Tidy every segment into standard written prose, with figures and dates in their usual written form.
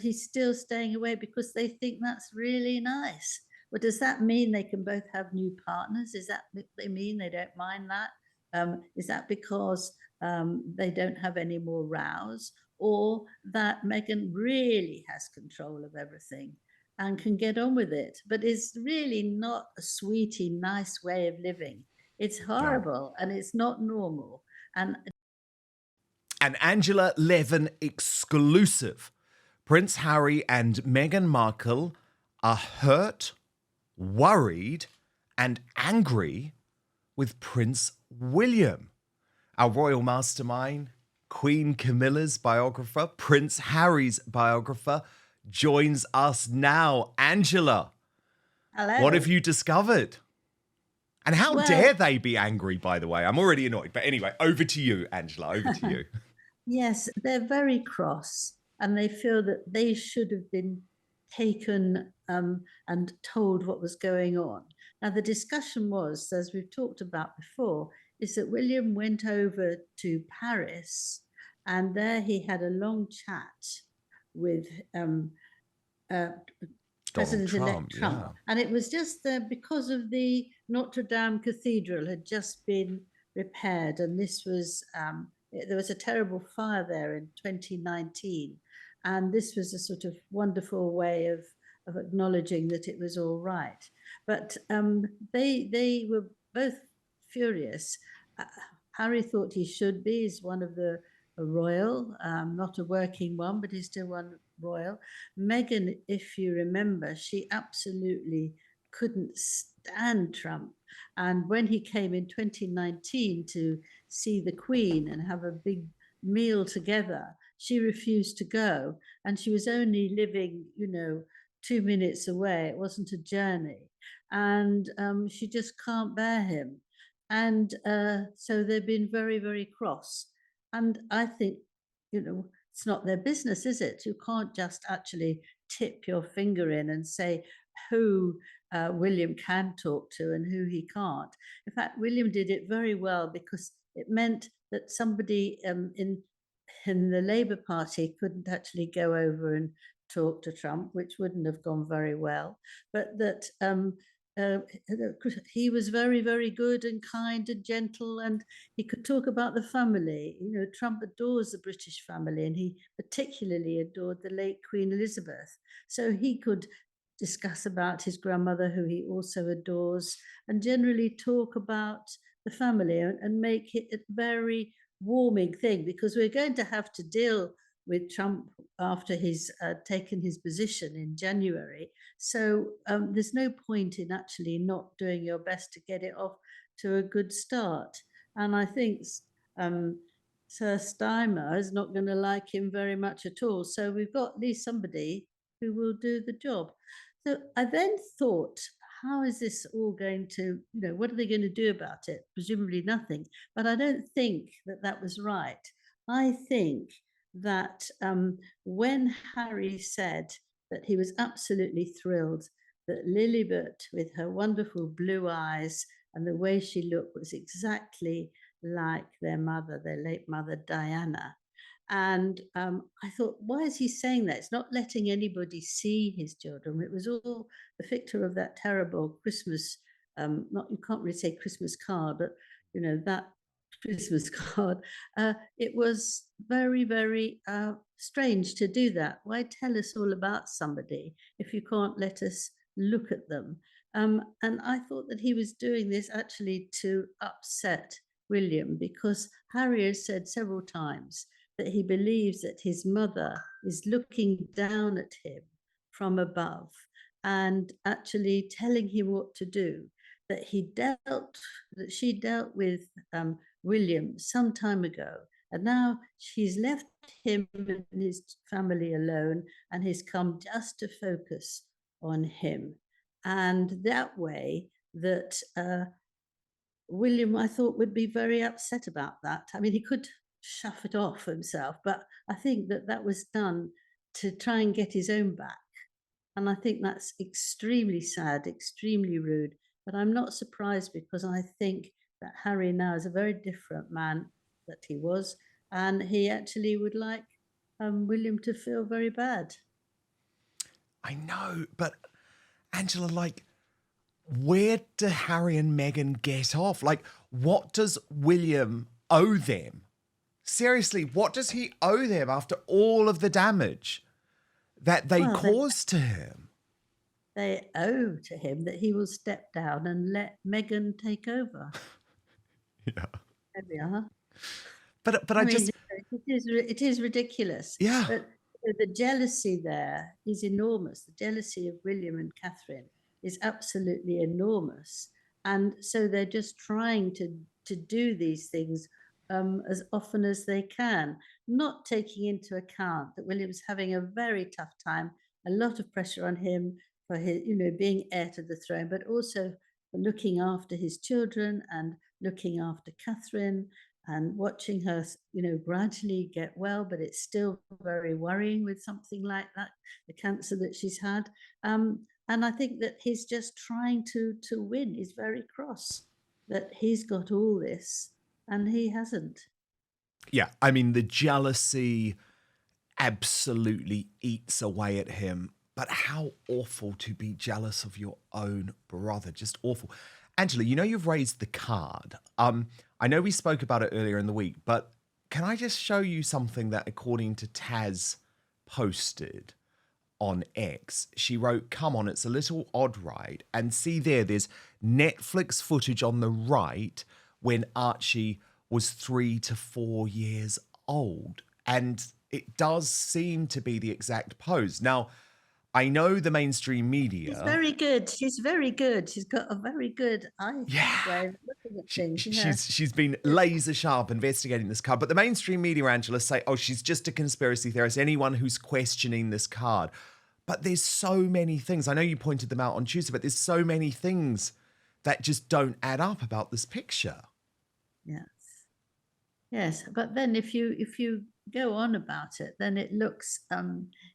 he's still staying away because they think that's really nice. But does that mean they can both have new partners? Is that what they mean? They don't mind that? Is that because they don't have any more rows, or that Meghan really has control of everything and can get on with it, but is really not a sweetie, nice way of living? It's No. horrible and it's not normal. And An Angela Levin exclusive. Prince Harry and Meghan Markle are hurt, worried, and angry with Prince William. Our royal mastermind, Queen Camilla's biographer, Prince Harry's biographer, joins us now. Angela, what have hello. you discovered? And how dare Well, they be angry, by the way? I'm already annoyed. But anyway, over to you, Angela. Over to you. yes, they're very cross and they feel that they should have been taken and told what was going on. Now, the discussion was, as we've talked about before, is that William went over to Paris and there he had a long chat with uh, Donald President-elect Trump, Trump. yeah. And it was just because of the Notre Dame Cathedral had just been repaired. And this was, there was a terrible fire there in 2019. And this was a sort of wonderful way of acknowledging that it was all right. But they were both furious. Uh, Harry thought he should be. He's one of the a royal, not a working one, but he's still one royal. Meghan, if you remember, she absolutely couldn't stand Trump. And when he came in 2019 to see the Queen and have a big meal together, she refused to go. And she was only living, 2 minutes away. It wasn't a journey. And she just can't bear him. And so they've been very, very cross. And I think, it's not their business, is it? You can't just actually tip your finger in and say who William can talk to and who he can't. In fact, William did it very well because it meant that somebody in the Labour Party couldn't actually go over and talk to Trump, which wouldn't have gone very well, but that uh, he was very, very good and kind and gentle, and he could talk about the family. Trump adores the British family, and he particularly adored the late Queen Elizabeth. So he could discuss about his grandmother, who he also adores, and generally talk about the family and make it a very warming thing, because we're going to have to deal with Trump after he's taken his position in January. So there's no point in actually not doing your best to get it off to a good start. And I think um, Sir Steimer is not going to like him very much at all. So we've got at least somebody who will do the job. So I then thought, how is this all going to, what are they going to do about it? Presumably nothing. But I don't think that that was right. I think that when Harry said that he was absolutely thrilled that Lilibet, with her wonderful blue eyes and the way she looked, was exactly like their mother, their late mother, Diana. And I thought, why is he saying that? It's not letting anybody see his children. It was all the victor of that terrible Christmas, not, you can't really say Christmas card, but that Christmas card. It was very, very strange to do that. Why tell us all about somebody if you can't let us look at them? And I thought that he was doing this actually to upset William, because Harry has said several times that he believes that his mother is looking down at him from above and actually telling him what to do. That she dealt with William some time ago, and now she's left him and his family alone, and he's come just to focus on him. And that way, that William, I thought, would be very upset about that. I mean, he could shove it off himself, but I think that that was done to try and get his own back. And I think that's extremely sad, extremely rude. But I'm not surprised, because I think that Harry now is a very different man that he was. And he actually would like William to feel very bad. I know, but Angela, like, where do Harry and Meghan get off? Like, what does William owe them? Seriously, what does he owe them after all of the damage that they Well, caused to him? they owe to him that he will step down and let Meghan take over. Yeah. There we are. But I I mean, just, it is ridiculous, yeah. but the jealousy there is enormous. The jealousy of William and Catherine is absolutely enormous, and so they're just trying to do these things as often as they can, not taking into account that William's having a very tough time, a lot of pressure on him for his, being heir to the throne, but also for looking after his children and looking after Catherine and watching her, gradually get well, but it's still very worrying with something like that, the cancer that she's had. And I think that he's just trying to win. He's very cross that he's got all this and he hasn't. Yeah. I mean, the jealousy absolutely eats away at him. But how awful to be jealous of your own brother. Just awful. Angela, you've raised the card. I know we spoke about it earlier in the week, but can I just show you something that, according to Taz, posted on X? She wrote, "Come on, it's a little odd, right?" And see there's Netflix footage on the right when Archie was 3 to 4 years old. And it does seem to be the exact pose. Now, I know the mainstream She's media. very good. She's very good. She's got a very good Yeah. way of looking at things. Yeah. She's been laser sharp investigating this card. But the mainstream media, Angela, say, oh, she's just a conspiracy theorist, anyone who's questioning this card. But there's so many things. I know you pointed them out on Tuesday, but there's so many things that just don't add up about this picture. Yes. Yes, but then if you go on about it, then it looks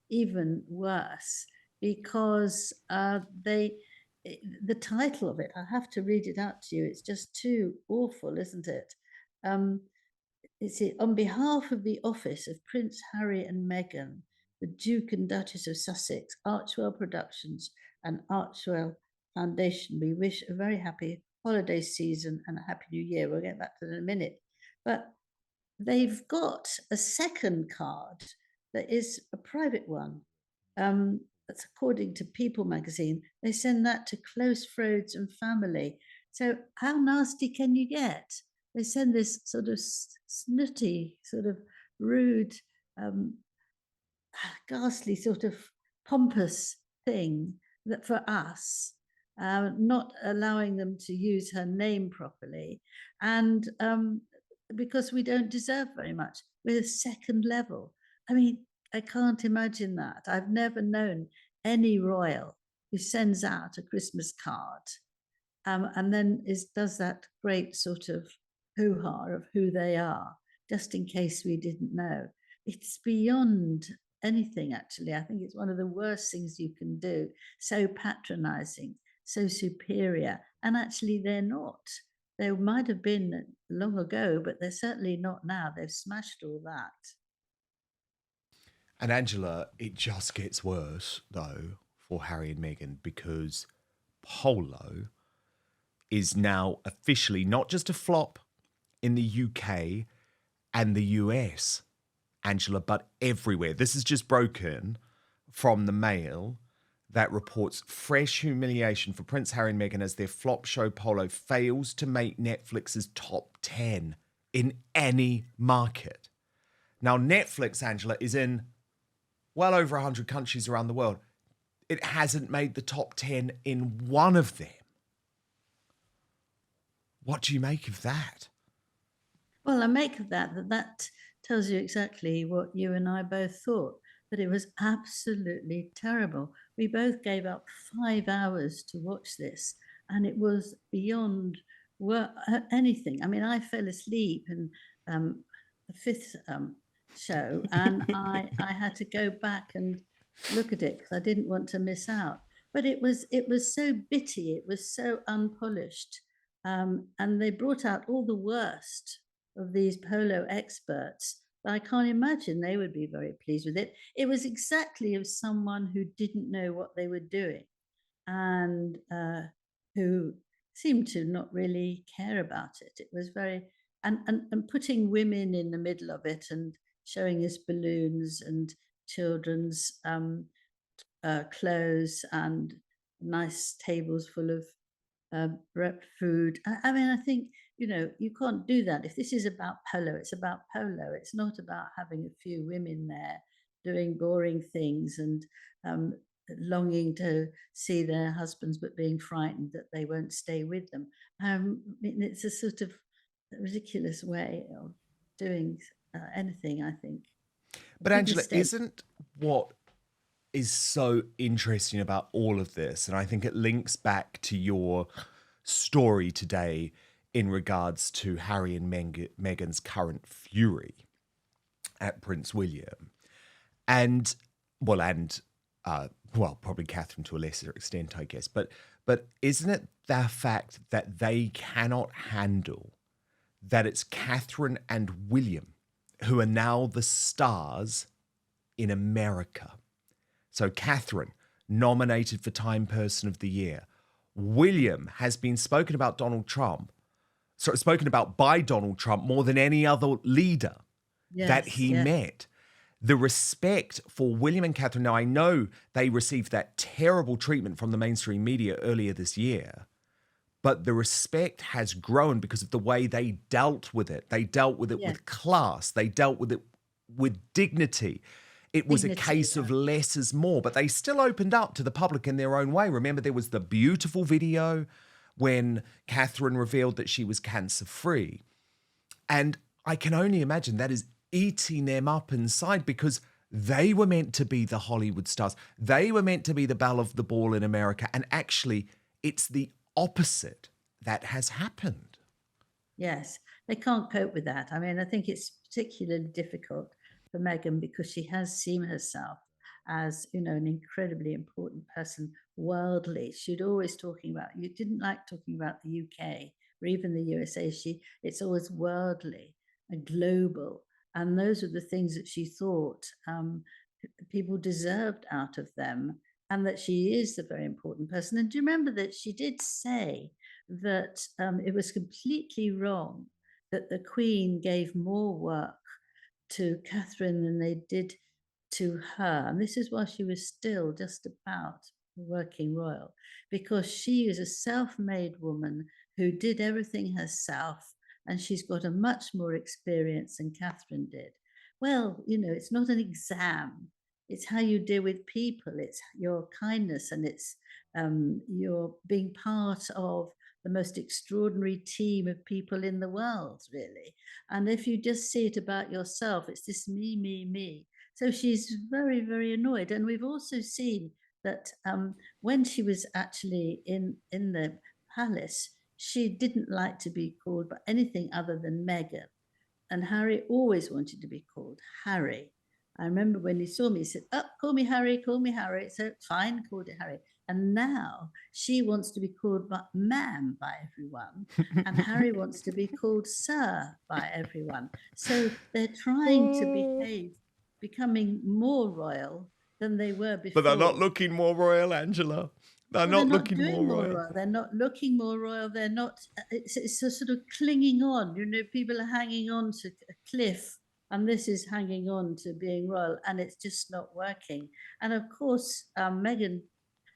even worse because the title of it, I have to read it out to you. It's just too awful, isn't it? It's on behalf of the office of Prince Harry and Meghan, the Duke and Duchess of Sussex, Archwell Productions, and Archwell Foundation. We wish a very happy holiday season and a happy new year. We'll get back to that in a minute, but they've got a second card that is a private one. That's according to People magazine. They send that to close friends and family. So how nasty can you get? They send this sort of snooty, sort of rude, ghastly, sort of pompous thing that for us, not allowing them to use her name properly, and because we don't deserve very much. We're a second level. I mean, I can't imagine that. I've never known any royal who sends out a Christmas card and then does that great sort of hoo-ha of who they are, just in case we didn't know. It's beyond anything, actually. I think it's one of the worst things you can do. So patronizing, so superior, and actually they're not. They might have been long ago, but they're certainly not now. They've smashed all that. And Angela, it just gets worse, though, for Harry and Meghan, because Polo is now officially not just a flop in the UK and the US, Angela, but everywhere. This is just broken from the Mail that reports fresh humiliation for Prince Harry and Meghan as their flop show Polo fails to make Netflix's top 10 in any market. Now, Netflix, Angela, is in well over 100 countries around the world. It hasn't made the top 10 in one of them. What do you make of that? Well, I make of that tells you exactly what you and I both thought, that it was absolutely terrible. We both gave up 5 hours to watch this, and it was beyond anything. I mean, I fell asleep in the fifth show, and I had to go back and look at it because I didn't want to miss out. But it was so bitty, it was so unpolished, and they brought out all the worst of these polo experts But I can't imagine they would be very pleased with it. It was exactly of someone who didn't know what they were doing and who seemed to not really care about it. It was very and putting women in the middle of it and showing us balloons and children's clothes and nice tables full of food. I mean, I think, you can't do that. If this is about polo, it's about polo. It's not about having a few women there doing boring things and um, longing to see their husbands, but being frightened that they won't stay with them. I mean, it's a sort of ridiculous way of doing anything, I think. A But big Angela, mistake. isn't what is so interesting about all of this, and I think it links back to your story today in regards to Harry and Meghan's current fury at Prince William, and probably Catherine to a lesser extent, I guess. But isn't it the fact that they cannot handle that it's Catherine and William who are now the stars in America? So Catherine, nominated for Time Person of the Year. William has been spoken about spoken about by Donald Trump more than any other leader that Yes, he yes, met. The respect for William and Catherine. Now, I know they received that terrible treatment from the mainstream media earlier this year, but the respect has grown because of the way they dealt with it. They dealt with it yes. with class. They dealt with it with dignity. It was a Dignity. case of less is more, but they still opened up to the public in their own way. Remember, there was the beautiful video when Catherine revealed that she was cancer-free. And I can only imagine that is eating them up inside because they were meant to be the Hollywood stars. They were meant to be the belle of the ball in America. And actually, it's the opposite that has happened. Yes, they can't cope with that. I mean, I think it's particularly difficult for Meghan because she has seen herself as, an incredibly important person worldly. She'd always talking about, you didn't like talking about the UK or even the USA. It's always worldly and global. And those are the things that she thought people deserved out of them, and that she is a very important person. And do you remember that she did say that it was completely wrong that the Queen gave more work to Catherine than they did to her? And this is while she was still just about working royal, because she is a self-made woman who did everything herself, and she's got a much more experience than Catherine did. Well, it's not an exam. It's how you deal with people. It's your kindness, and it's your being part of the most extraordinary team of people in the world, really. And if you just see it about yourself, it's this me, me, me. So she's very, very annoyed. And we've also seen that when she was actually in the palace, she didn't like to be called by anything other than Meghan. And Harry always wanted to be called Harry. I remember when he saw me, he said, "Oh, call me Harry, call me Harry." So fine, called it Harry. And now she wants to be called ma'am by everyone, and Harry wants to be called sir by everyone. So they're trying to behave, becoming more royal than they were But they're not before. looking more royal, Angela. They're Well, they're not not looking doing more more royal. royal. They're not looking more royal. They're not. It's a sort of clinging on. People are hanging on to a cliff, and this is hanging on to being royal, and it's just not working. And of course, Meghan,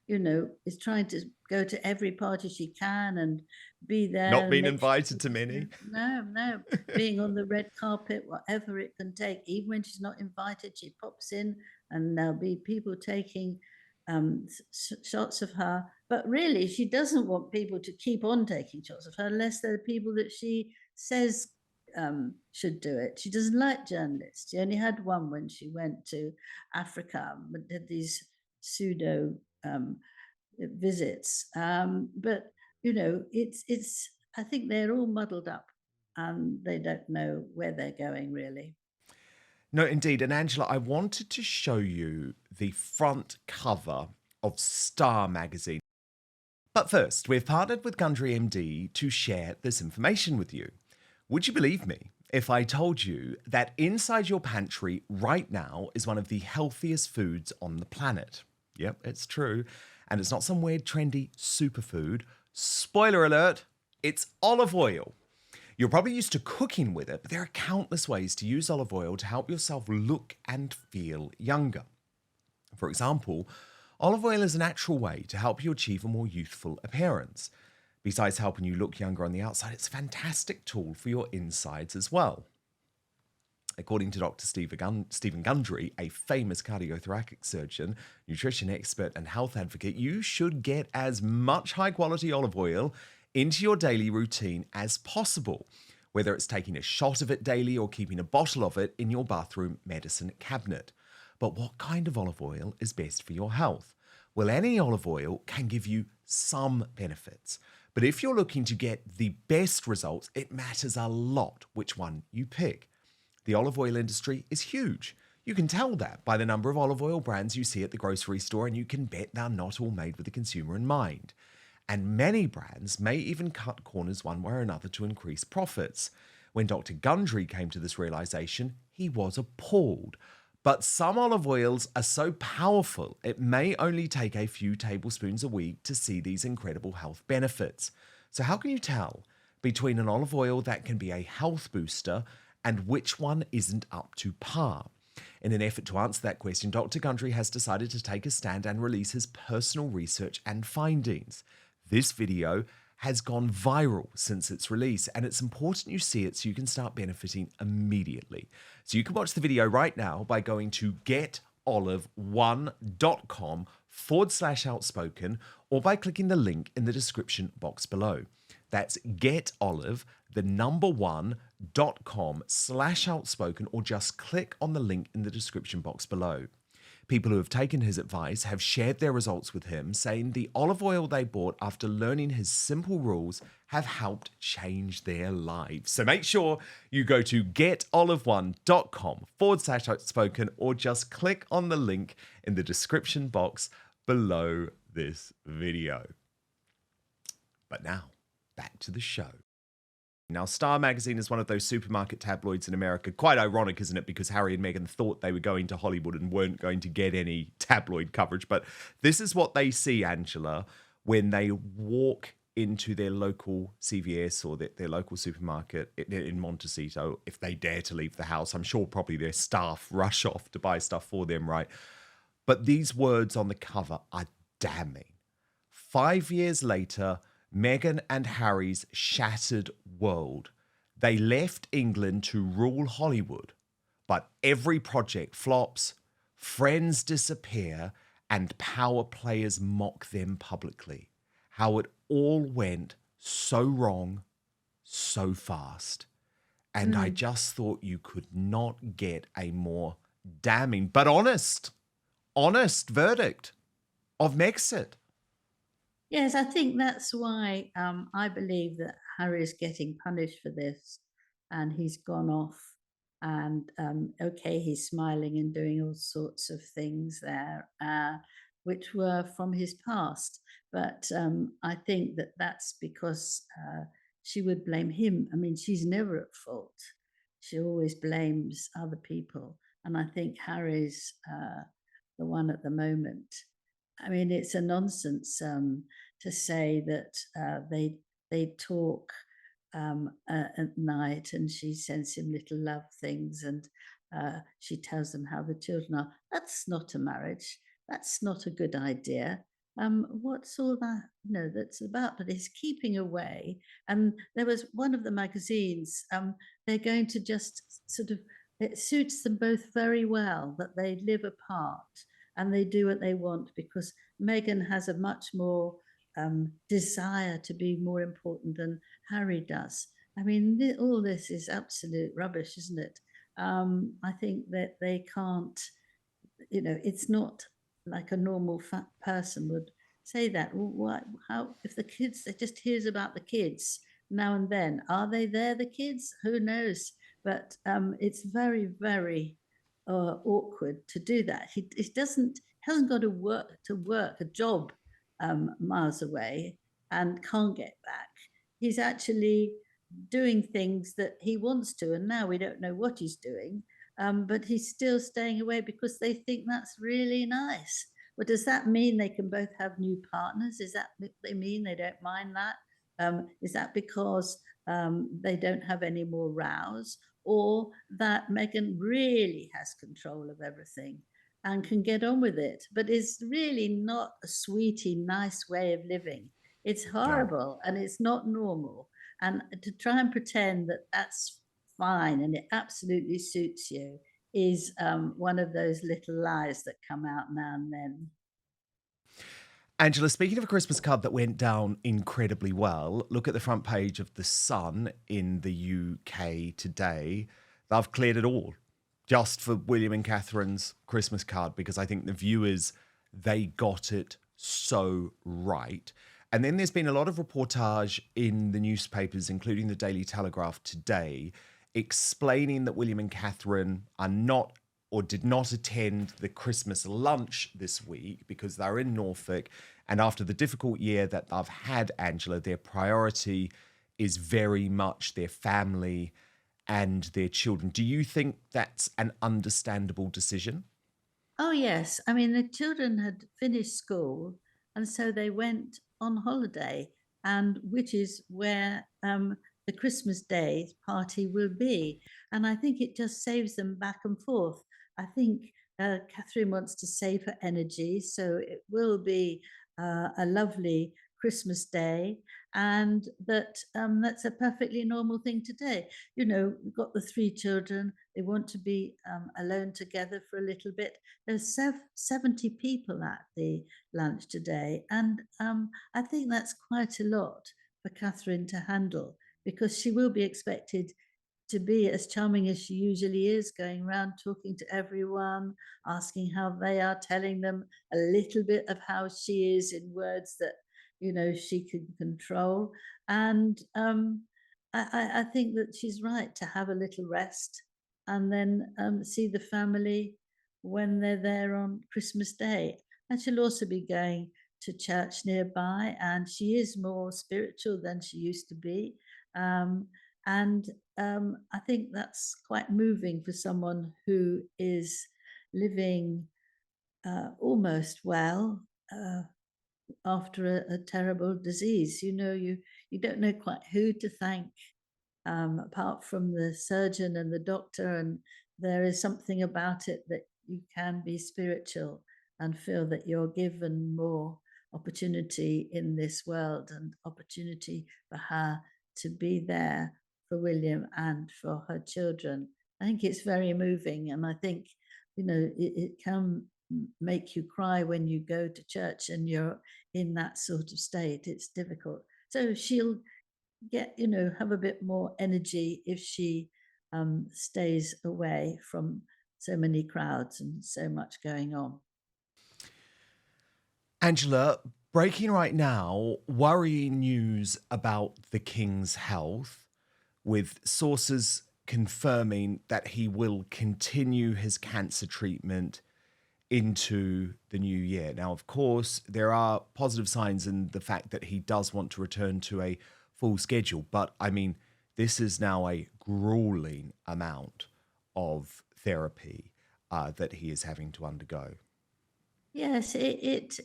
is trying to go to every party she can and be there Not and being make sure invited to people many. no, no, being on the red carpet, whatever it can take. Even when she's not invited, she pops in, and there'll be people taking shots of her. But really, she doesn't want people to keep on taking shots of her unless they're the people that she says should do it. She doesn't like journalists. She only had one when she went to Africa, but did these pseudo visits. But it's. I think they're all muddled up, and they don't know where they're going really. No, indeed. And Angela, I wanted to show you the front cover of Star magazine. But first, we've partnered with Gundry MD to share this information with you. Would you believe me? if I told you that inside your pantry right now is one of the healthiest foods on the planet? Yep, it's true. And it's not some weird, trendy superfood. Spoiler alert, it's olive oil. You're probably used to cooking with it, but there are countless ways to use olive oil to help yourself look and feel younger. For example, olive oil is a natural way to help you achieve a more youthful appearance. Besides helping you look younger on the outside, it's a fantastic tool for your insides as well. According to Dr. Stephen Gundry, a famous cardiothoracic surgeon, nutrition expert, and health advocate, you should get as much high quality olive oil into your daily routine as possible, whether it's taking a shot of it daily or keeping a bottle of it in your bathroom medicine cabinet. But what kind of olive oil is best for your health? Well, any olive oil can give you some benefits. But if you're looking to get the best results, it matters a lot which one you pick. The olive oil industry is huge. You can tell that by the number of olive oil brands you see at the grocery store, and you can bet they're not all made with the consumer in mind. And many brands may even cut corners one way or another to increase profits. When Dr. Gundry came to this realization, he was appalled. But some olive oils are so powerful, it may only take a few tablespoons a week to see these incredible health benefits. So how can you tell between an olive oil that can be a health booster and which one isn't up to par? In an effort to answer that question, Dr. Gundry has decided to take a stand and release his personal research and findings. This video has gone viral since its release, and it's important you see it so you can start benefiting immediately. So you can watch the video right now by going to getolive1.com/outspoken or by clicking the link in the description box below. That's getolive1.com/outspoken, or just click on the link in the description box below. People who have taken his advice have shared their results with him, saying the olive oil they bought after learning his simple rules have helped change their lives. So make sure you go to getolive1.com/outspoken or just click on the link in the description box below this video. But now, back to the show. Now, Star magazine is one of those supermarket tabloids in America. Quite ironic, isn't it? Because Harry and Meghan thought they were going to Hollywood and weren't going to get any tabloid coverage. But this is what they see, Angela, when they walk into their local CVS or their local supermarket in Montecito, if they dare to leave the house. I'm sure probably their staff rush off to buy stuff for them, right? But these words on the cover are damning. 5 years later, Meghan and Harry's shattered world. They left England to rule Hollywood, but every project flops, friends disappear, and power players mock them publicly. How it all went so wrong, so fast. And I just thought you could not get a more damning, but honest verdict of Megxit. Yes, I think that's why I believe that Harry is getting punished for this, and he's gone off. And okay, he's smiling and doing all sorts of things there, which were from his past. But I think that that's because she would blame him. I mean, she's never at fault. She always blames other people, and I think Harry's the one at the moment. I mean, it's a nonsense to say that they talk at night, and she sends him little love things, and she tells them how the children are. That's not a marriage. That's not a good idea. What's all that? No, that's about. But he's keeping away. And there was one of the magazines. They're going to just sort of. It suits them both very well that they live apart and they do what they want, because Meghan has a much more desire to be more important than Harry does. I mean, all this is absolute rubbish, isn't it? I think that they can't, it's not like a normal fat person would say that. What, how, if the kids, they just hears about the kids now and then, are they there, the kids? Who knows? But it's very, very awkward to do that. He hasn't got to work a job, miles away, and can't get back. He's actually doing things that he wants to, and now we don't know what he's doing. But he's still staying away because they think that's really nice. Well, does that mean they can both have new partners? Is that what they mean? They don't mind that? Is that because they don't have any more rows, or that Meghan really has control of everything and can get on with it, but is really not a sweetie, nice way of living? It's Yeah. horrible and it's not normal. And to try and pretend that that's fine and it absolutely suits you is one of those little lies that come out now and then. Angela, speaking of a Christmas card that went down incredibly well, look at the front page of The Sun in the UK today. They've cleared it all just for William and Catherine's Christmas card because I think the viewers, they got it so right. And then there's been a lot of reportage in the newspapers, including the Daily Telegraph today, explaining that William and Catherine are not or did not attend the Christmas lunch this week because they're in Norfolk. And after the difficult year that they've had, Angela, their priority is very much their family and their children. Do you think that's an understandable decision? Oh, yes. I mean, the children had finished school, and so they went on holiday, and which is where the Christmas Day party will be. And I think it just saves them back and forth. I think Catherine wants to save her energy, so it will be a lovely Christmas Day, and that's a perfectly normal thing to do. You know, we've got the three children, they want to be alone together for a little bit. There's 70 people at the lunch today, and I think that's quite a lot for Catherine to handle because she will be expected to be as charming as she usually is, going around talking to everyone, asking how they are, telling them a little bit of how she is in words that she can control. And I think that she's right to have a little rest and then see the family when they're there on Christmas Day. And she'll also be going to church nearby, and she is more spiritual than she used to be. Um, and I think that's quite moving for someone who is living almost well after a terrible disease. You don't know quite who to thank apart from the surgeon and the doctor. And there is something about it that you can be spiritual and feel that you're given more opportunity in this world and opportunity for her to be there for William and for her children. I think it's very moving. And I think, it can make you cry when you go to church and you're in that sort of state. It's difficult. So she'll have a bit more energy if she stays away from so many crowds and so much going on. Angela, breaking right now, worrying news about the King's health, with sources confirming that he will continue his cancer treatment into the new year. Now, of course, there are positive signs in the fact that he does want to return to a full schedule, but I mean, this is now a grueling amount of therapy that he is having to undergo. Yes, it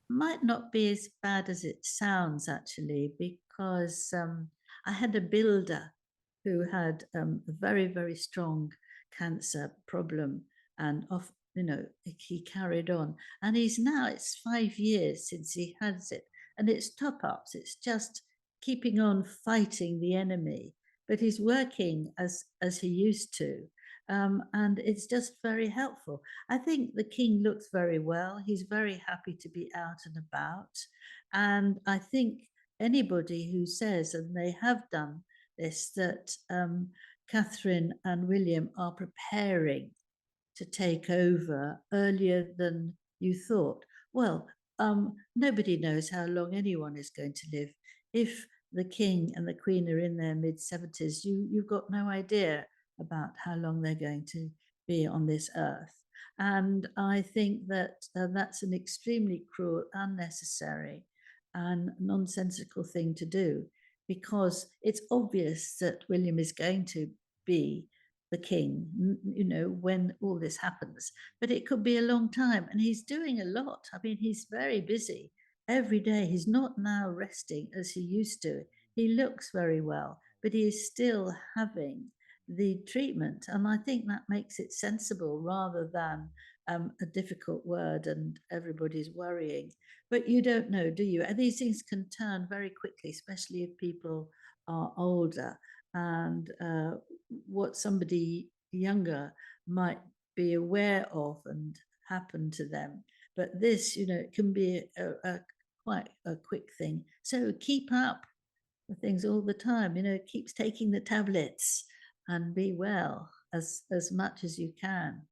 might not be as bad as it sounds actually, because I had a builder who had a very, very strong cancer problem, and he carried on, and it's 5 years since he has it, and it's top ups. It's just keeping on fighting the enemy, but he's working as he used to, and it's just very helpful. I think the king looks very well. He's very happy to be out and about. And I think anybody who says, and they have done this, that Catherine and William are preparing to take over earlier than you thought. Well, nobody knows how long anyone is going to live. If the king and the queen are in their mid 70s, you've got no idea about how long they're going to be on this earth. And I think that that's an extremely cruel, unnecessary, and nonsensical thing to do. because it's obvious that William is going to be the king, when all this happens. But it could be a long time, and he's doing a lot. I mean, he's very busy every day. He's not now resting as he used to. He looks very well, but he is still having the treatment. And I think that makes it sensible rather than a difficult word and everybody's worrying. But you don't know, do you? And these things can turn very quickly, especially if people are older. And what somebody younger might be aware of and happen to them. But this, it can be quite a quick thing. So keep up with things all the time. Keep taking the tablets and be well as much as you can.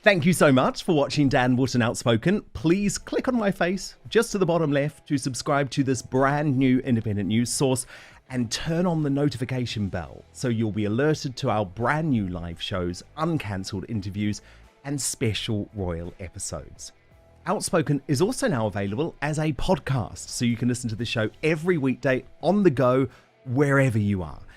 Thank you so much for watching Dan Wootton Outspoken. Please click on my face just to the bottom left to subscribe to this brand new independent news source and turn on the notification bell so you'll be alerted to our brand new live shows, uncancelled interviews and special royal episodes. Outspoken is also now available as a podcast, so you can listen to the show every weekday on the go, wherever you are.